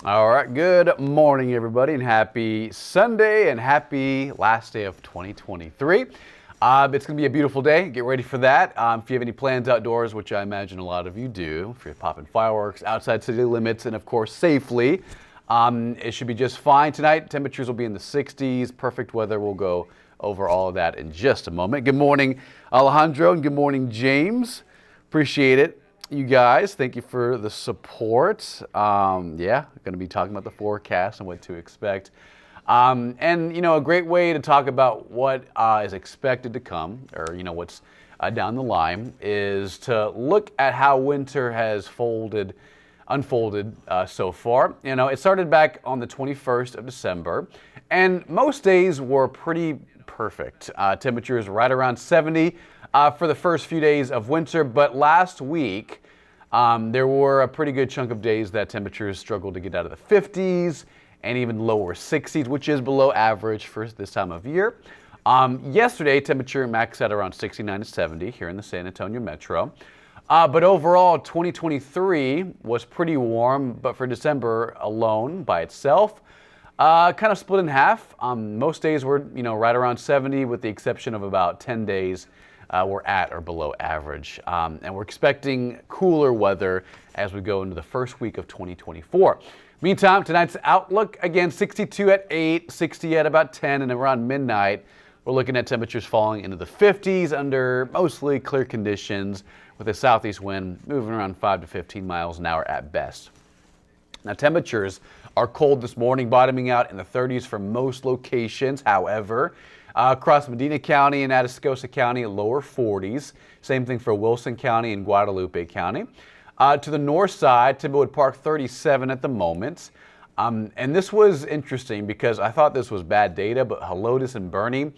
All right, good morning, everybody, and happy Sunday and happy last day of 2023. It's going to be a beautiful day. Get ready for that. If you have any plans outdoors, which I imagine a lot of you do, if you're popping fireworks outside city limits and, of course, safely, it should be just fine tonight. Temperatures will be in the 60s. Perfect weather. We'll go over all of that in just a moment. Good morning, Alejandro, and good morning, James. Appreciate it. You guys, thank you for the support. Going to be talking about the forecast and what to expect. A great way to talk about what is expected to come, or, what's down the line, is to look at how winter has unfolded so far. It started back on the 21st of December, and most days were pretty perfect. Temperatures right around 70 for the first few days of winter, but last week there were a pretty good chunk of days that temperatures struggled to get out of the 50s and even lower 60s, which is below average for this time of year. Yesterday, temperature maxed out around 69 to 70 here in the San Antonio metro. But overall, 2023 was pretty warm, but for December alone by itself, kind of split in half. Most days were, right around 70, with the exception of about 10 days were at or below average. And we're expecting cooler weather as we go into the first week of 2024. Meantime, tonight's outlook, again, 62 at 8, 60 at about 10, and around midnight, we're looking at temperatures falling into the 50s under mostly clear conditions, with a southeast wind moving around 5 to 15 miles an hour at best. Now, temperatures are cold this morning, bottoming out in the 30s for most locations. However, across Medina County and Atascosa County, lower 40s. Same thing for Wilson County and Guadalupe County. To the north side, Timberwood Park, 37 at the moment. And this was interesting because I thought this was bad data, but Helotes and Boerne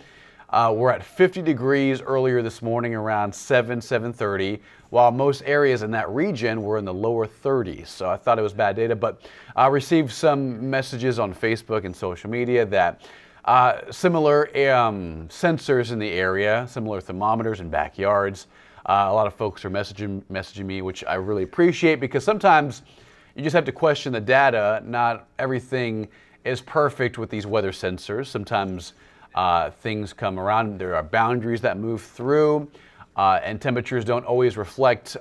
were at 50 degrees earlier this morning around 7:30, while most areas in that region were in the lower 30s. So I thought it was bad data, but I received some messages on Facebook and social media that similar sensors in the area, similar thermometers in backyards. A lot of folks are messaging me, which I really appreciate, because sometimes you just have to question the data. Not everything is perfect with these weather sensors. Sometimes things come around. There are boundaries that move through, and temperatures don't always reflect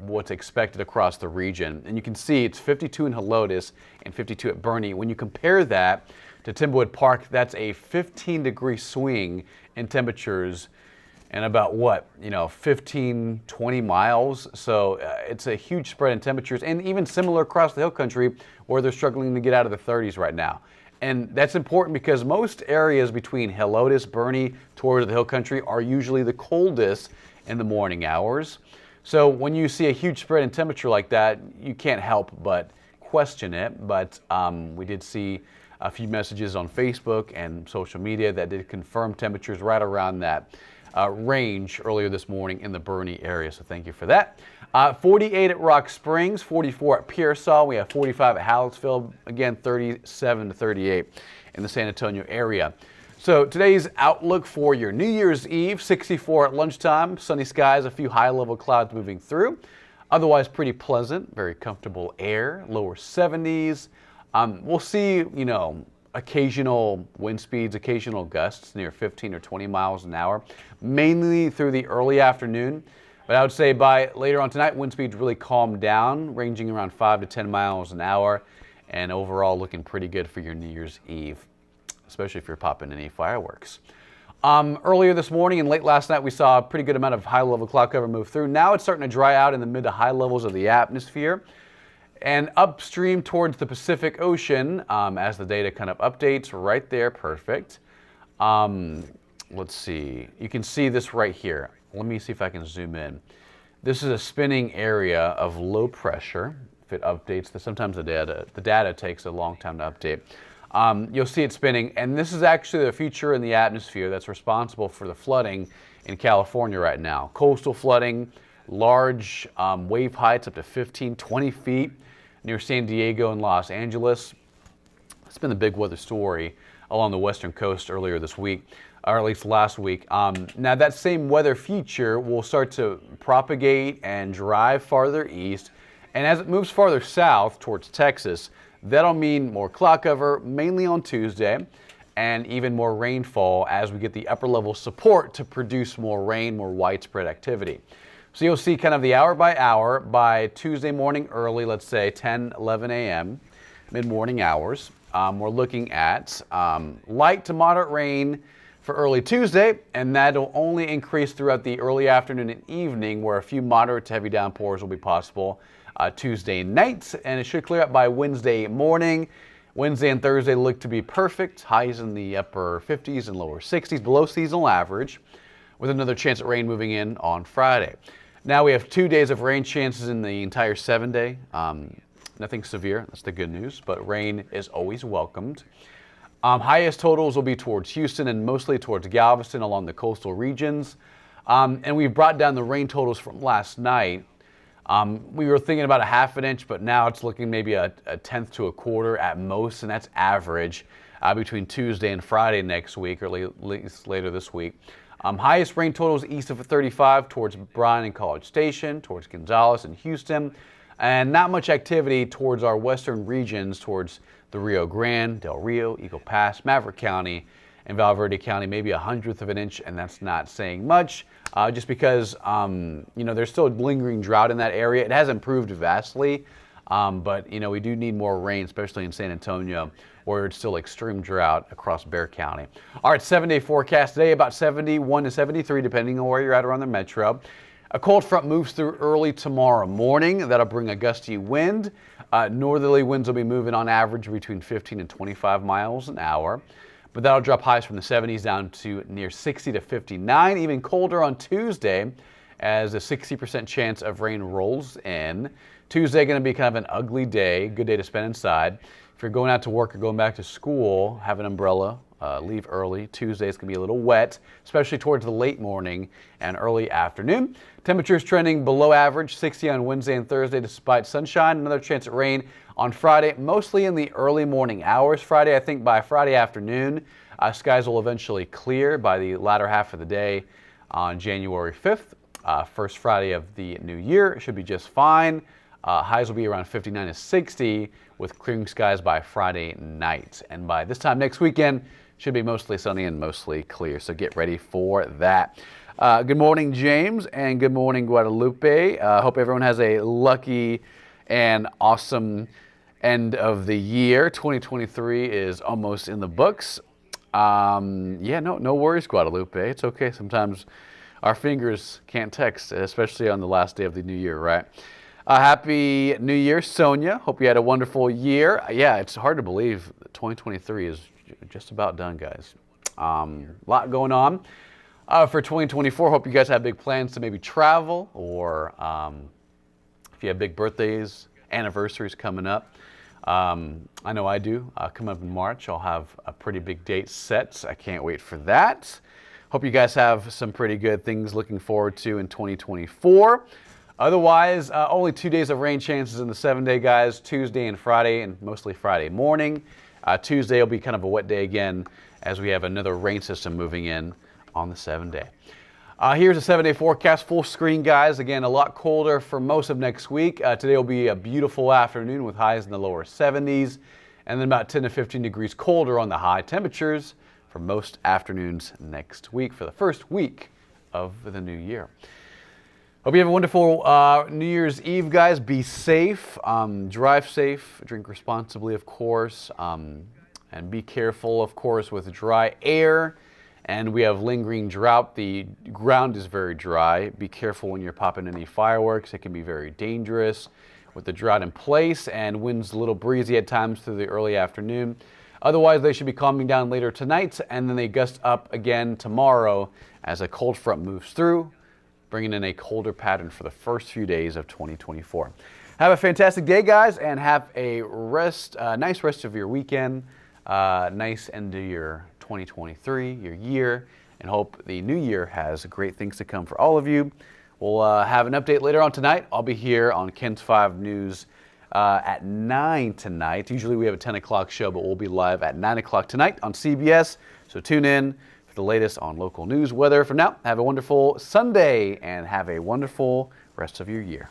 what's expected across the region. And you can see it's 52 in Helotes and 52 at Boerne. When you compare that to Timberwood Park, that's a 15-degree swing in temperatures and about 15, 20 miles. So it's a huge spread in temperatures, and even similar across the hill country where they're struggling to get out of the 30s right now. And that's important because most areas between Helotes, Boerne, towards the hill country are usually the coldest in the morning hours. So when you see a huge spread in temperature like that, you can't help but question it. But we did see a few messages on Facebook and social media that did confirm temperatures right around that range earlier this morning in the Boerne area. So thank you for that. 48 at Rock Springs, 44 at Pearsall. We have 45 at Hallettsville. Again, 37 to 38 in the San Antonio area. So today's outlook for your New Year's Eve, 64 at lunchtime. Sunny skies, a few high-level clouds moving through. Otherwise pretty pleasant, very comfortable air, lower 70s. We'll see, occasional wind speeds, occasional gusts near 15 or 20 miles an hour, mainly through the early afternoon. But I would say by later on tonight, wind speeds really calm down, ranging around 5 to 10 miles an hour, and overall looking pretty good for your New Year's Eve, especially if you're popping any fireworks. Earlier this morning and late last night, we saw a pretty good amount of high-level cloud cover move through. Now it's starting to dry out in the mid to high levels of the atmosphere. And upstream towards the Pacific Ocean, as the data kind of updates, right there, perfect. Let's see, you can see this right here. Let me see if I can zoom in. This is a spinning area of low pressure. If it updates, sometimes the data takes a long time to update. You'll see it spinning, and this is actually the feature in the atmosphere that's responsible for the flooding in California right now. Coastal flooding, large wave heights up to 15, 20 feet near San Diego and Los Angeles. It's been the big weather story along the western coast earlier this week, or at least last week. Now that same weather feature will start to propagate and drive farther east, and as it moves farther south towards Texas, That'll mean more cloud cover, mainly on Tuesday, and even more rainfall as we get the upper level support to produce more rain, more widespread activity. So you'll see kind of the hour by hour by Tuesday morning early, let's say 10, 11 a.m., mid-morning hours. We're looking at light to moderate rain for early Tuesday, and that'll only increase throughout the early afternoon and evening, where a few moderate to heavy downpours will be possible Tuesday night, and it should clear up by Wednesday morning. Wednesday and Thursday look to be perfect, highs in the upper 50s and lower 60s, below seasonal average, with another chance at rain moving in on Friday. Now we have 2 days of rain chances in the entire 7-day. Nothing severe, that's the good news, but rain is always welcomed. Highest totals will be towards Houston and mostly towards Galveston along the coastal regions. And we've brought down the rain totals from last night. We were thinking about a half an inch, but now it's looking maybe a tenth to a quarter at most, and that's average between Tuesday and Friday next week, or at least later this week. Highest rain totals east of 35 towards Bryan and College Station, towards Gonzales and Houston, and not much activity towards our western regions, towards the Rio Grande, Del Rio, Eagle Pass, Maverick County, and Val Verde County, maybe 1/100 of an inch, and that's not saying much, just because there's still a lingering drought in that area. It has improved vastly, but we do need more rain, especially in San Antonio, where it's still extreme drought across Bexar County. All right, 7-day forecast today, about 71 to 73, depending on where you're at around the metro. A cold front moves through early tomorrow morning. That'll bring a gusty wind. Northerly winds will be moving on average between 15 and 25 miles an hour. But that'll drop highs from the 70s down to near 60 to 59. Even colder on Tuesday as a 60% chance of rain rolls in. Tuesday going to be kind of an ugly day, good day to spend inside. If you're going out to work or going back to school, have an umbrella. Leave early. Tuesday is going to be a little wet, especially towards the late morning and early afternoon. Temperatures trending below average, 60 on Wednesday and Thursday despite sunshine. Another chance at rain on Friday, mostly in the early morning hours. Friday, I think by Friday afternoon, skies will eventually clear by the latter half of the day on January 5th. First Friday of the new year should be just fine. Highs will be around 59 to 60 with clearing skies by Friday night. And by this time next weekend, should be mostly sunny and mostly clear, so get ready for that. Good morning, James, and good morning, Guadalupe. Hope everyone has a lucky and awesome end of the year. 2023 is almost in the books. No worries, Guadalupe. It's okay. Sometimes our fingers can't text, especially on the last day of the new year, right? Happy New Year, Sonia. Hope you had a wonderful year. Yeah, it's hard to believe that 2023 is just about done, guys. A lot going on for 2024. Hope you guys have big plans to maybe travel, or if you have big birthdays, anniversaries coming up. I know I do. Coming up in March, I'll have a pretty big date set. I can't wait for that. Hope you guys have some pretty good things looking forward to in 2024. Otherwise, only 2 days of rain chances in the 7-day, guys, Tuesday and Friday, and mostly Friday morning. Tuesday will be kind of a wet day again as we have another rain system moving in on the 7-day. Here's a 7-day forecast, full screen, guys. Again, a lot colder for most of next week. Today will be a beautiful afternoon with highs in the lower 70s, and then about 10 to 15 degrees colder on the high temperatures for most afternoons next week for the first week of the new year. Hope you have a wonderful New Year's Eve, guys. Be safe, drive safe, drink responsibly, of course, and be careful, of course, with dry air. And we have lingering drought. The ground is very dry. Be careful when you're popping any fireworks. It can be very dangerous with the drought in place, and winds a little breezy at times through the early afternoon. Otherwise, they should be calming down later tonight, and then they gust up again tomorrow as a cold front moves through, bringing in a colder pattern for the first few days of 2024. Have a fantastic day, guys, and have a nice rest of your weekend. Nice end of your 2023, your year, and hope the new year has great things to come for all of you. We'll have an update later on tonight. I'll be here on KENS 5 News at 9 tonight. Usually we have a 10 o'clock show, but we'll be live at 9 o'clock tonight on CBS. So tune in for the latest on local news, weather. For now, have a wonderful Sunday and have a wonderful rest of your year.